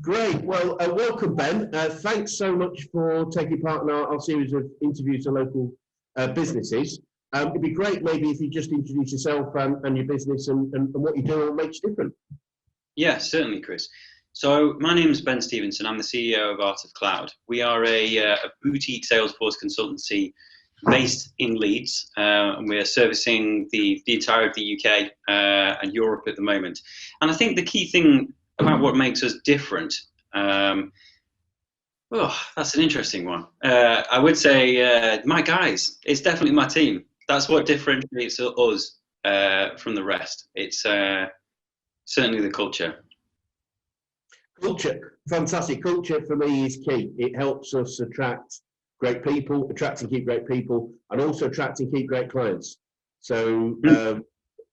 Great. Well, welcome, Ben. Thanks so much for taking part in our series of interviews to local businesses. It'd be great maybe if you just introduce yourself and your business and what you do and what makes you different. Yeah, certainly, Chris. So my name is Ben Stevenson. I'm the CEO of Art of Cloud. We are a boutique Salesforce consultancy based in Leeds, and we're servicing the entire of the UK and Europe at the moment. And I think the key thing about what makes us different, that's an interesting one. I would say my guys. It's definitely my team. That's what differentiates us from the rest. It's certainly the culture. Culture, fantastic. Culture for me is key. It helps us attract great people, attract and keep great people, and also attract and keep great clients. So,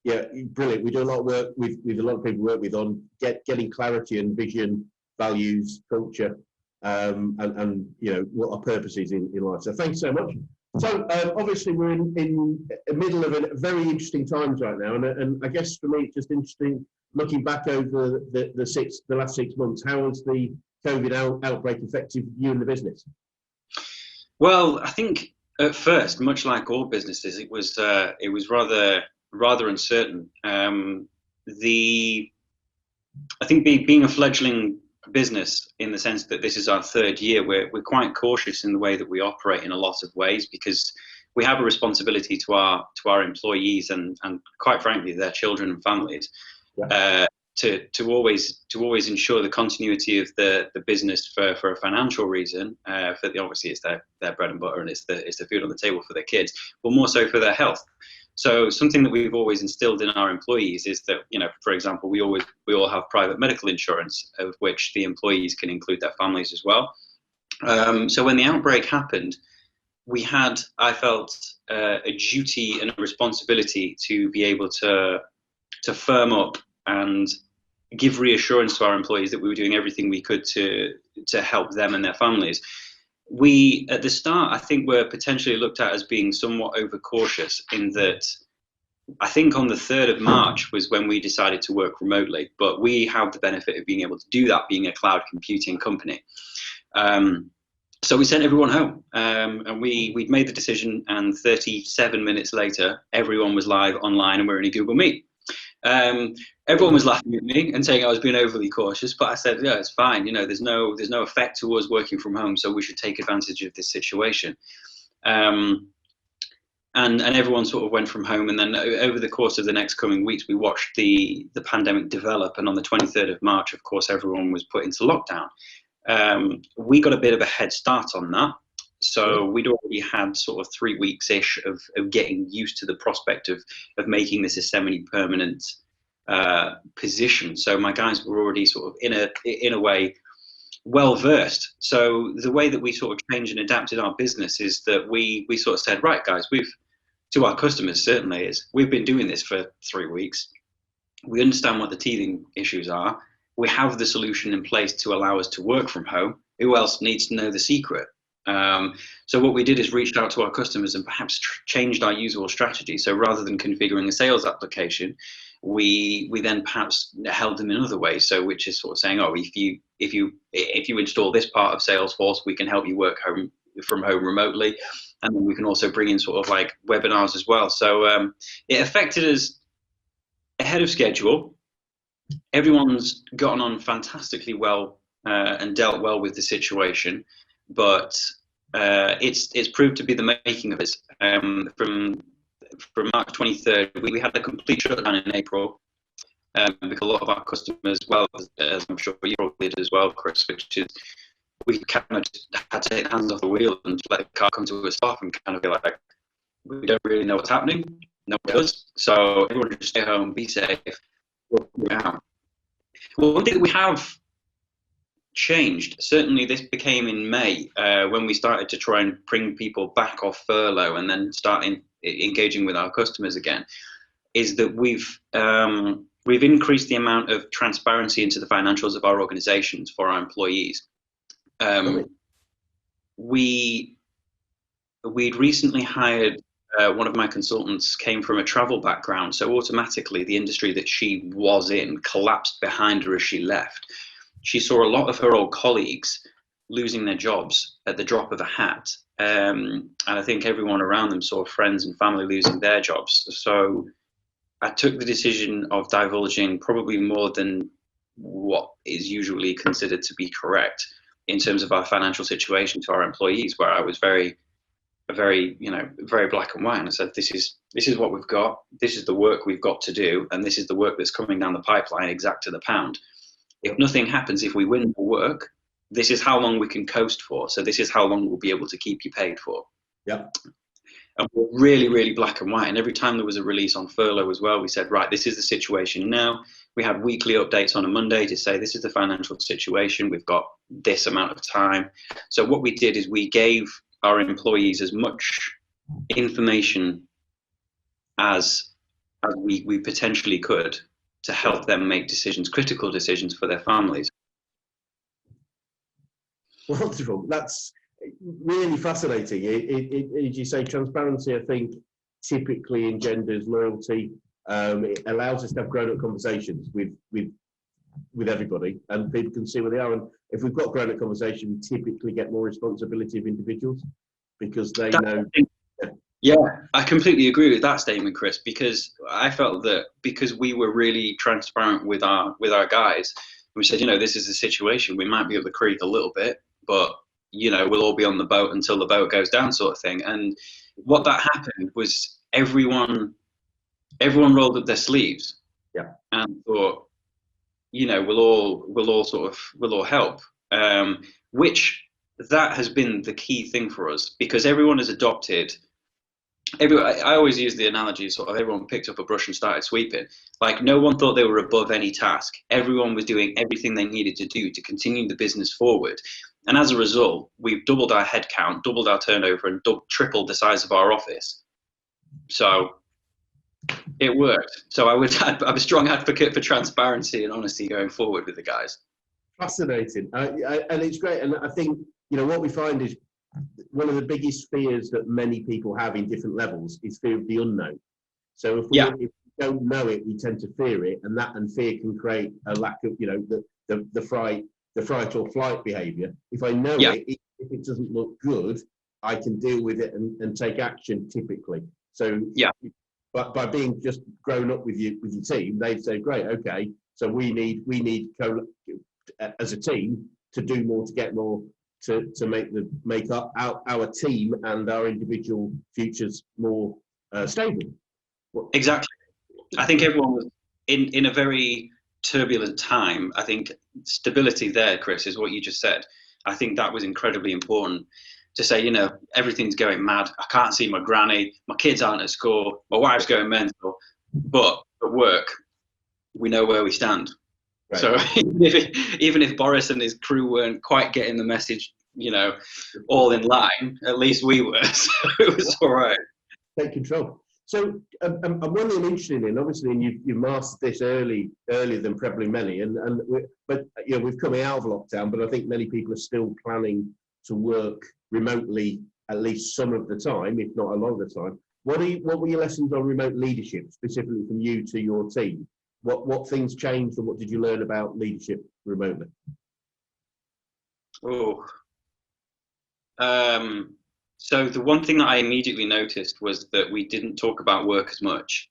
yeah, brilliant. We do a lot of work with a lot of people we work with on getting clarity and vision, values, culture, and you know what our purpose is in life. So, thanks so much. So, obviously, we're in the middle of a very interesting times right now, and I guess for me, it's just interesting. Looking back over the last 6 months, how has the COVID outbreak affected you and the business? Well, I think at first, much like all businesses, it was rather uncertain. I think being a fleggling business in the sense that this is our third year, we're quite cautious in the way that we operate in a lot of ways because we have a responsibility to our employees and quite frankly their children and families. Yeah. To always ensure the continuity of the business for a financial reason. Obviously it's their bread and butter and it's the food on the table for their kids, but more so for their health. So something that we've always instilled in our employees is that, you know, for example, we all have private medical insurance, of which the employees can include their families as well. So when the outbreak happened, I felt a duty and a responsibility to be able to firm up and give reassurance to our employees that we were doing everything we could to help them and their families. We, at the start, I think were potentially looked at as being somewhat overcautious in that I think on the 3rd of March was when we decided to work remotely, but we have the benefit of being able to do that being a cloud computing company. So we sent everyone home, and we'd made the decision, and 37 minutes later, everyone was live online and we're in a Google Meet. Everyone was laughing at me and saying I was being overly cautious, but I said, yeah, it's fine. You know, there's no effect to us working from home, so we should take advantage of this situation. And everyone sort of went from home, and then over the course of the next coming weeks, we watched the pandemic develop. And on the 23rd of March, of course, everyone was put into lockdown. We got a bit of a head start on that. So we'd already had sort of 3 weeks-ish of getting used to the prospect of making this a semi-permanent position. So my guys were already sort of in a way well versed. So the way that we sort of changed and adapted our business is that we sort of said, right, guys, to our customers certainly is we've been doing this for 3 weeks. We understand what the teething issues are. We have the solution in place to allow us to work from home. Who else needs to know the secret? So what we did is reached out to our customers and perhaps changed our usual strategy. So rather than configuring a sales application, we then perhaps held them in other ways. So which is sort of saying, oh, if you install this part of Salesforce, we can help you work from home remotely, and then we can also bring in sort of like webinars as well. So it affected us ahead of schedule. Everyone's gotten on fantastically well and dealt well with the situation. But it's proved to be the making of us. From March 23rd, we had a complete shutdown in April because a lot of our customers, well, as I'm sure you probably did as well, Chris, which is we kind of just had to take hands off the wheel and let the car come to a stop and kind of be like, we don't really know what's happening. No one does. So everyone just stay home, be safe. Well, one thing that we have changed, certainly this became in May when we started to try and bring people back off furlough and then start engaging with our customers again, is that we've increased the amount of transparency into the financials of our organizations for our employees. We'd recently hired one of my consultants came from a travel background, so automatically the industry that she was in collapsed behind her as she left. she saw a lot of her old colleagues losing their jobs at the drop of a hat. And I think everyone around them saw friends and family losing their jobs. So I took the decision of divulging probably more than what is usually considered to be correct in terms of our financial situation to our employees, where I was very black and white. And I said, this is what we've got. This is the work we've got to do. And this is the work that's coming down the pipeline exact to the pound. If nothing happens, if we win the work, this is how long we can coast for. So this is how long we'll be able to keep you paid for. Yeah. And we're really, really black and white. And every time there was a release on furlough as well, we said, right, this is the situation now. We had weekly updates on a Monday to say, this is the financial situation. We've got this amount of time. So what we did is we gave our employees as much information as we potentially could to help them make decisions, critical decisions for their families. Wonderful. That's really fascinating. As you say, transparency, I think, typically engenders loyalty. It allows us to have grown-up conversations with everybody, and people can see where they are. And if we've got grown-up conversation, we typically get more responsibility of individuals because they know. Yeah, I completely agree with that statement, Chris, because I felt that because we were really transparent with our guys, we said, this is the situation. We might be up the creek a little bit, but we'll all be on the boat until the boat goes down, sort of thing. And what that happened was everyone rolled up their sleeves, and thought, we'll all help. Which that has been the key thing for us, because everyone has adopted. I always use the analogy, sort of everyone picked up a brush and started sweeping. Like, no one thought they were above any task. Everyone was doing everything they needed to do to continue the business forward. And as a result, we've doubled our headcount, doubled our turnover, and tripled the size of our office. So it worked. So I'm a strong advocate for transparency and honesty going forward with the guys. Fascinating. And it's great. And I think, what we find is one of the biggest fears that many people have in different levels is fear of the unknown. So if we don't know it, we tend to fear it, and fear can create a lack of, the fright or flight behavior. If I know it, if it doesn't look good, I can deal with it and take action typically. So but by being just grown up with your team, they'd say, great, okay, so we need as a team to do more, to get more, to make up our team and our individual futures more stable. Exactly. I think everyone was in a very turbulent time. I think stability there, Chris, is what you just said. I think that was incredibly important to say, everything's going mad. I can't see my granny. My kids aren't at school. My wife's going mental. But at work, we know where we stand. Right. So even if Boris and his crew weren't quite getting the message, all in line, at least we were. So it was all right. Take control. So I'm wondering, interesting, and obviously, and you mastered this earlier than probably many, but we've coming out of lockdown, but I think many people are still planning to work remotely at least some of the time, if not a lot of the time. What were your lessons on remote leadership, specifically from you to your team? What things changed, and what did you learn about leadership remotely? So the one thing that I immediately noticed was that we didn't talk about work as much.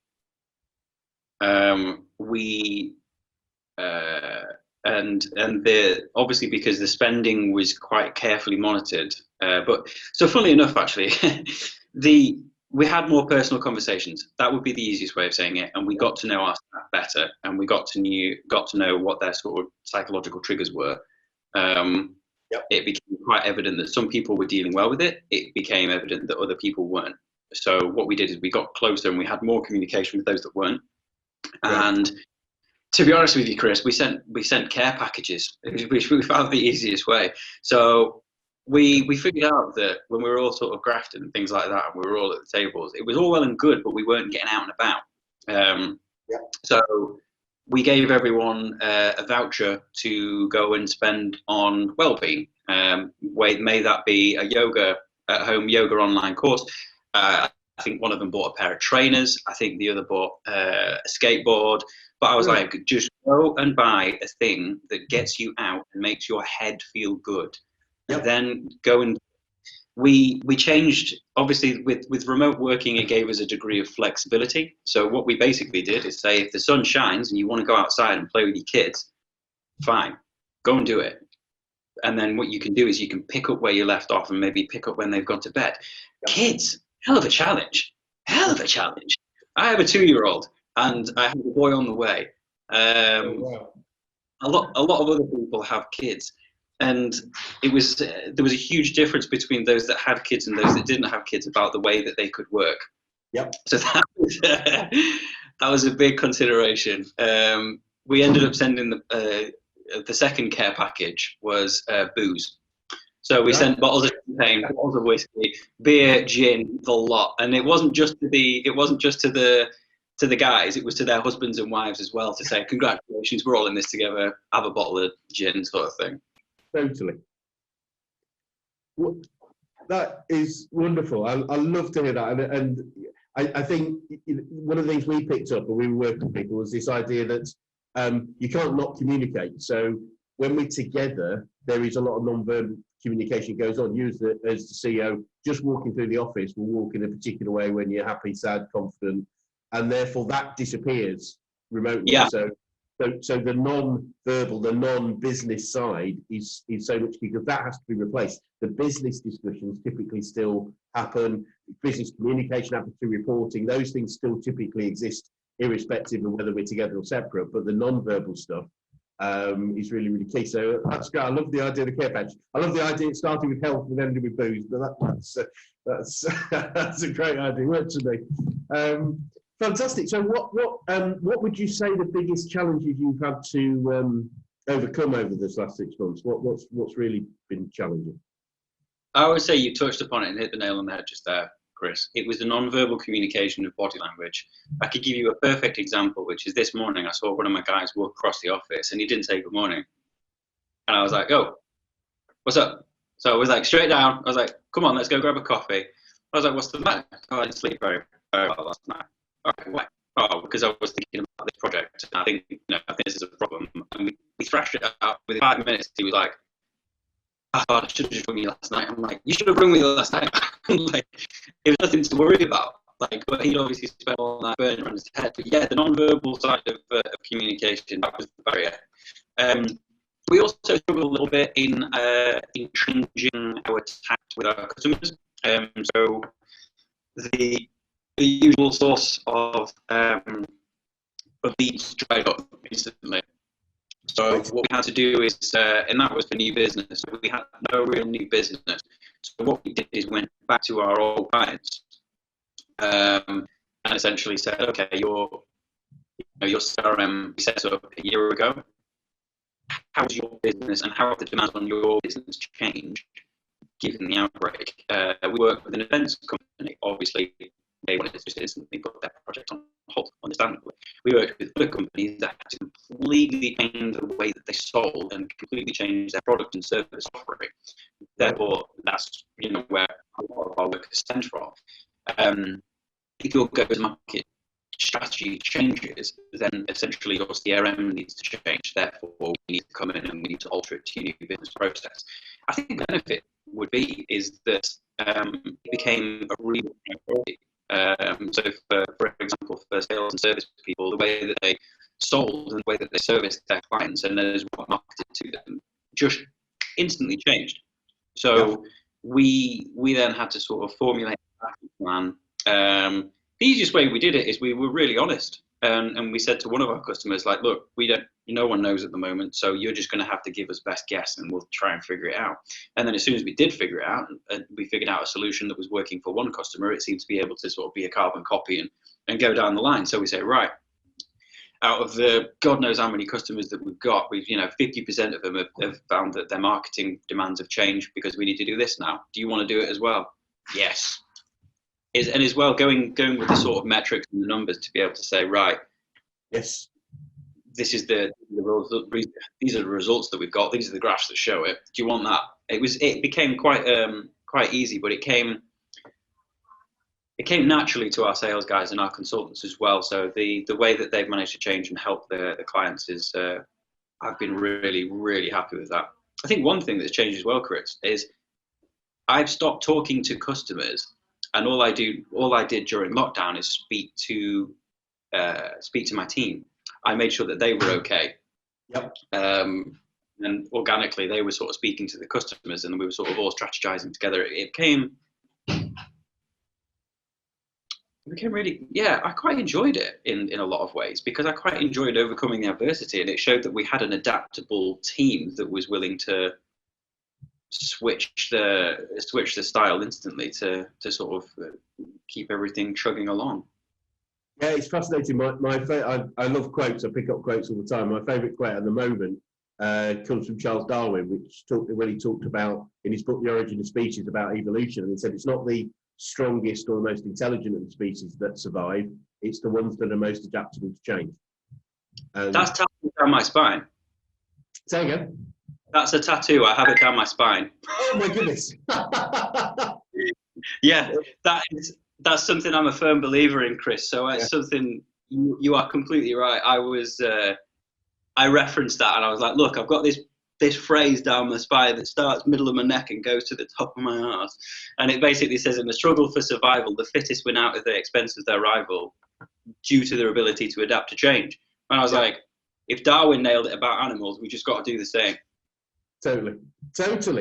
Obviously because the spending was quite carefully monitored. But so funnily enough, actually, we had more personal conversations. That would be the easiest way of saying it. And we got to know our staff better, and we got to know what their sort of psychological triggers were. It became quite evident that some people were dealing well with it. It became evident that other people weren't. So what we did is we got closer and we had more communication with those that weren't. Yeah. And to be honest with you, Chris, we sent care packages, which we found the easiest way. So we figured out that when we were all sort of grafting and things like that, and we were all at the tables, it was all well and good, but we weren't getting out and about. So we gave everyone a voucher to go and spend on wellbeing. May that be a yoga at home yoga online course. I think one of them bought a pair of trainers. I think the other bought a skateboard. But I was like, just go and buy a thing that gets you out and makes your head feel good. Yep. And then go and we changed, obviously with remote working, it gave us a degree of flexibility. So what we basically did is say, if the sun shines and you want to go outside and play with your kids, fine, go and do it. And then what you can do is you can pick up where you left off and maybe pick up when they've gone to bed. Yep. Kids, hell of a challenge. I have a 2-year-old and I have a boy on the way. Wow. A lot of other people have kids. And there was a huge difference between those that had kids and those that didn't have kids about the way that they could work. Yep. So that was a big consideration. We ended up sending the second care package was booze. So we sent bottles of champagne, bottles of whiskey, beer, gin, the lot. And it wasn't just to the guys, it was to their husbands and wives as well, to say, congratulations, we're all in this together, have a bottle of gin, sort of thing. Totally. Well, that is wonderful. I love to hear that. And I think one of the things we picked up when we were working with people was this idea that you can't not communicate. So when we're together, there is a lot of non-verbal communication goes on. You as the CEO, just walking through the office will walk in a particular way when you're happy, sad, confident, and therefore that disappears remotely. Yeah. So the non-verbal, the non-business side is so much, because that has to be replaced. The business discussions typically still happen. Business communication happens through reporting. Those things still typically exist, irrespective of whether we're together or separate. But the non-verbal stuff is really, really key. So that's great. I love the idea of the care package. I love the idea of starting with health and ending with booze. But that's a great idea. Works for me. Fantastic. So what would you say the biggest challenges you've had to overcome over this last 6 months? What's really been challenging? I would say you touched upon it and hit the nail on the head just there, Chris. It was the non-verbal communication of body language. I could give you a perfect example, which is this morning I saw one of my guys walk across the office and he didn't say good morning. And I was like, oh, what's up? So I was like, straight down. I was like, come on, let's go grab a coffee. I was like, what's the matter? Oh, I didn't sleep very well last night. Okay, why? Oh, because I was thinking about this project. I think, I think this is a problem. And we thrashed it out. Within 5 minutes, he was like, oh, I should have just rung you last night. I'm like, you should have rung me last night. Like, it was nothing to worry about. Like, but he'd obviously spent all that burning around his head. But yeah, the non-verbal side of communication, that was the barrier. We also struggle a little bit in changing our tact with our customers. So the usual source of leads dried up instantly. So what we had to do is, and that was for new business. We had no real new business. So what we did is went back to our old clients and essentially said, okay, your CRM we set up a year ago. How's your business and how have the demands on your business changed given the outbreak? We work with an events company, obviously. They wanted to just instantly put their project on hold, understandably. We worked with other companies that had to completely change the way that they sold and completely change their product and service offering. Therefore, that's where a lot of our work stems from. If your go-to-market strategy changes, then essentially your CRM needs to change. Therefore, we need to come in and we need to alter it to your new business process. I think the benefit would be is that it became a real priority. So for example, for sales and service people, the way that they sold and the way that they serviced their clients and as what marketed to them just instantly changed. So we then had to sort of formulate a plan. The easiest way we did it is we were really honest. And we said to one of our customers, like, look, no one knows at the moment, so you're just going to have to give us best guess and we'll try and figure it out. And then as soon as we did figure it out, and we figured out a solution that was working for one customer, it seemed to be able to sort of be a carbon copy and go down the line. So we say, right, out of the God knows how many customers that we've got, 50% of them have found that their marketing demands have changed because we need to do this now. Do you want to do it as well? Yes. And as well, going with the sort of metrics and the numbers to be able to say, right, yes, this is these are the results that we've got. These are the graphs that show it. Do you want that? It became quite easy, but it came it came naturally to our sales guys and our consultants as well. So the way that they've managed to change and help the clients is, I've been really, really happy with that. I think one thing that's changed as well, Chris, is I've stopped talking to customers, and all I did during lockdown is speak to my team. I made sure that they were okay. Yep. And organically, they were sort of speaking to the customers, and we were sort of all strategizing together. It became really, yeah, I quite enjoyed it in a lot of ways, because I quite enjoyed overcoming the adversity, and it showed that we had an adaptable team that was willing to switch the style instantly to sort of keep everything chugging along. Yeah, it's fascinating. I love quotes. I pick up quotes all the time. My favourite quote at the moment comes from Charles Darwin, when he talked about, in his book The Origin of Species, about evolution, and he said it's not the strongest or the most intelligent of the species that survive, it's the ones that are most adaptable to change. That's tattooed down my spine. Say again? That's a tattoo. I have it down my spine. Oh my goodness. Yeah, that's something I'm a firm believer in, Chris. So it's something, you are completely right. I referenced that, and I was like, look, I've got this phrase down my spine that starts middle of my neck and goes to the top of my arse. And it basically says, in the struggle for survival, the fittest win out at the expense of their rival due to their ability to adapt to change. And I was like, if Darwin nailed it about animals, we just got to do the same. Totally.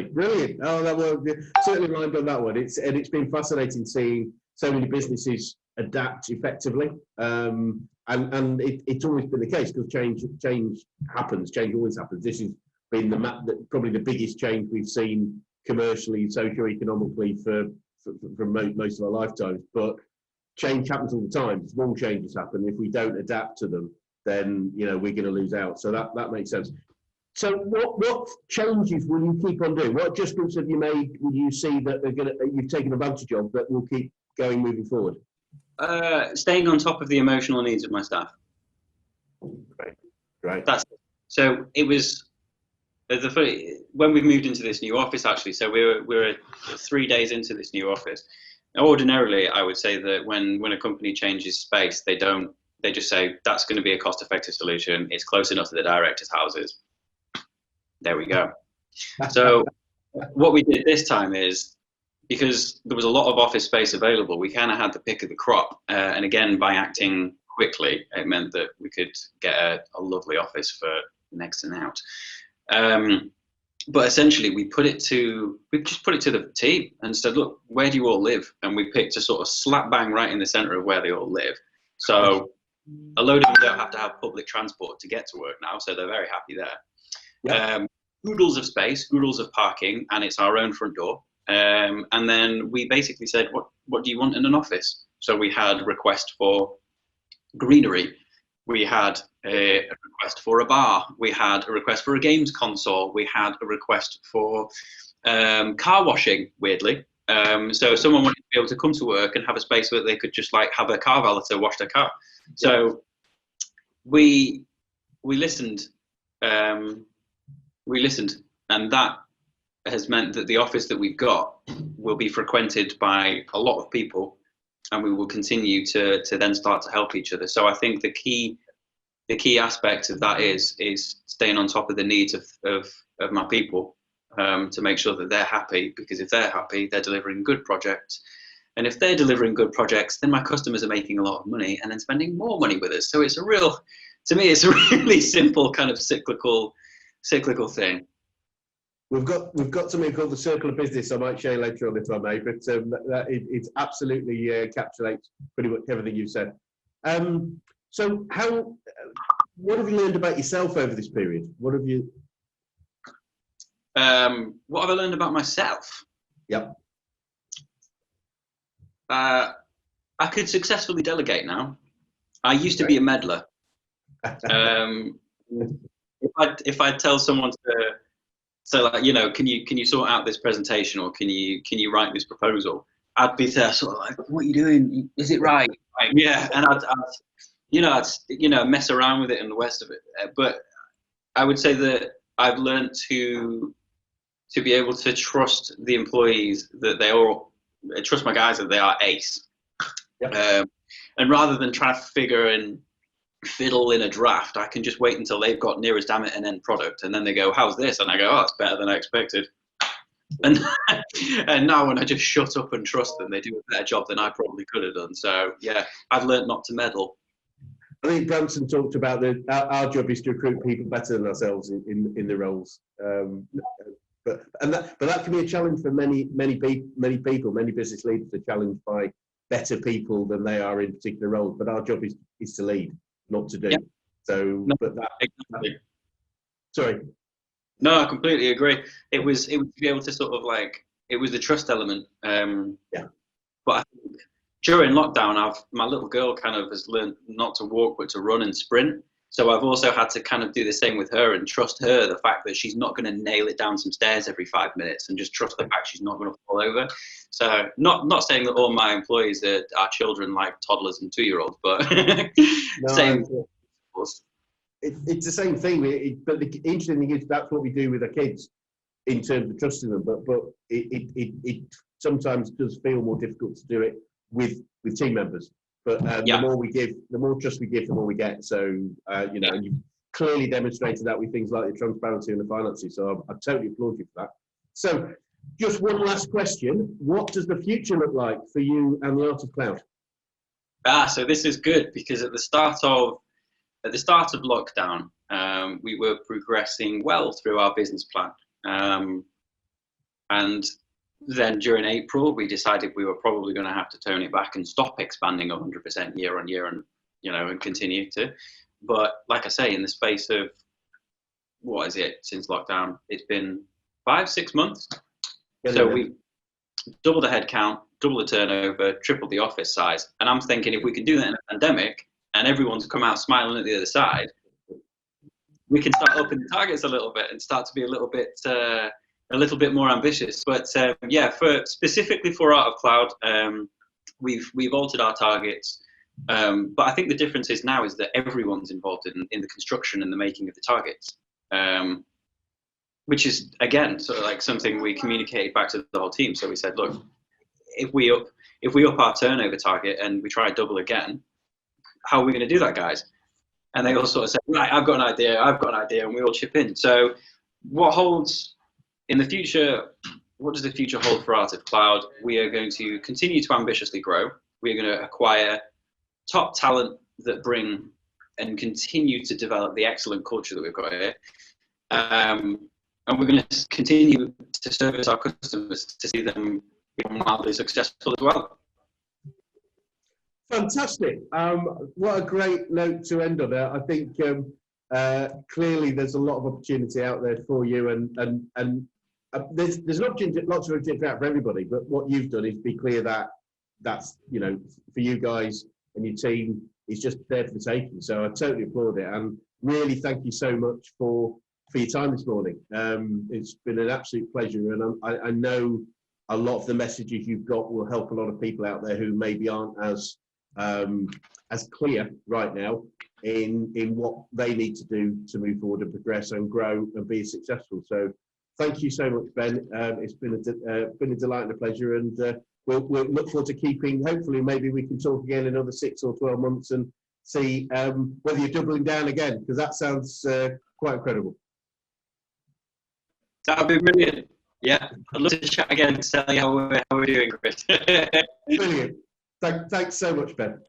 Brilliant. Oh, that was certainly lined on that one. It's been fascinating seeing so many businesses adapt effectively. And it's always been the case, because change happens. Change always happens. This has been probably the biggest change we've seen commercially, socio-economically for most of our lifetimes. But change happens all the time. Small changes happen. If we don't adapt to them, then we're going to lose out. So that makes sense. So what changes will you keep on doing? What adjustments have you made? Will you see that you've taken advantage of that will keep going moving forward? Staying on top of the emotional needs of my staff. Great. So it was when we moved into this new office, actually. So we're 3 days into this new office. Now, ordinarily, I would say that when a company changes space, they just say that's going to be a cost-effective solution. It's close enough to the directors' houses. There we go. So what we did this time is, because there was a lot of office space available, we kind of had the pick of the crop. And again, by acting quickly, it meant that we could get a lovely office for next and out. But essentially, we just put it to the team and said, look, where do you all live? And we picked a sort of slap bang right in the center of where they all live. So a load of them don't have to have public transport to get to work now, so they're very happy there. Yep. Oodles of space, oodles of parking, and it's our own front door. And then we basically said, what do you want in an office? So we had a request for greenery. We had a request for a bar. We had a request for a games console. We had a request for car washing, weirdly. So someone wanted to be able to come to work and have a space where they could just have a car valeter wash their car. So we listened. We listened, and that has meant that the office that we've got will be frequented by a lot of people, and we will continue to then start to help each other. So I think the key aspect of that is staying on top of the needs of my people, to make sure that they're happy, because if they're happy, they're delivering good projects. And if they're delivering good projects, then my customers are making a lot of money and then spending more money with us. So to me, it's a really simple kind of cyclical thing. We've got something called the circle of business. I might share later on if I may, but it absolutely encapsulates pretty much everything you've said. So what have you learned about yourself over this period? What have I learned about myself? Yep. I could successfully delegate now. I used to be a meddler. If I tell someone to can you sort out this presentation, or can you write this proposal, I'd be there sort of like, what are you doing? Is it right? Yeah, and I'd mess around with it and the rest of it. But I would say that I've learned to be able to trust the employees, that trust my guys that they are ace. And rather than try to figure and fiddle in a draft, I can just wait until they've got nearest damn it an end product, and then they go, how's this? And I go, oh, it's better than I expected. And and now when I just shut up and trust them, they do a better job than I probably could have done. So yeah, I've learned not to meddle. I think Branson talked about our job is to recruit people better than ourselves in the roles. But that can be a challenge for many people, many business leaders are challenged by better people than they are in particular roles. But our job is to lead, not to do. Yep. So, no, but that, exactly. Sorry. No, I completely agree. It was to be able to sort of like, it was the trust element. Yeah. But I think during lockdown, my little girl kind of has learned not to walk, but to run and sprint. So I've also had to kind of do the same with her and trust her, the fact that she's not going to nail it down some stairs every 5 minutes, and just trust the fact she's not going to fall over. So not saying that all my employees are children like toddlers and 2-year-olds, but no, same. It's the same thing. But the interesting thing is that's what we do with our kids in terms of trusting them. But it sometimes does feel more difficult to do it with team members. But the more we give, the more trust we give, the more we get. So, and you've clearly demonstrated that with things like the transparency and the finances. So I totally applaud you for that. So just one last question. What does the future look like for you and the Art of Cloud? So this is good, because at the start of lockdown, we were progressing well through our business plan. And then during April, we decided we were probably going to have to tone it back and stop expanding 100% year on year, and and continue to. But like I say, in the space of since lockdown, it's been 5-6 months. So we doubled the headcount, doubled the turnover, tripled the office size. And I'm thinking, if we can do that in a pandemic and everyone's come out smiling at the other side, we can start upping the targets a little bit and start to be a little bit more ambitious. But specifically for Art of Cloud, we've altered our targets. But I think the difference is now is that everyone's involved in the construction and the making of the targets, which is again sort of like something we communicated back to the whole team. So we said, look, if we up our turnover target and we try to double again, how are we going to do that, guys? And they all sort of said, right, I've got an idea, and we all chip in. So what holds in the future? What does the future hold for Art of Cloud? We are going to continue to ambitiously grow. We are going to acquire top talent that bring and continue to develop the excellent culture that we've got here. And we're going to continue to service our customers to see them become wildly successful as well. Fantastic. What a great note to end on. I think clearly there's a lot of opportunity out there for you, and there's an opportunity, lots of opportunity out for everybody. But what you've done is be clear that that's for you guys and your team, it's just there for the taking. So I totally applaud it, and really thank you so much for your time this morning. It's been an absolute pleasure, and I know a lot of the messages you've got will help a lot of people out there who maybe aren't as clear right now in what they need to do to move forward and progress and grow and be successful. So thank you so much, Ben. It's been a delight and a pleasure, and we'll look forward to keeping. Hopefully, maybe we can talk again in another 6 or 12 months and see whether you're doubling down again, because that sounds quite incredible. That would be brilliant. Yeah, I'd love to chat again to tell you how we're doing, Chris. Brilliant. Thanks so much, Ben.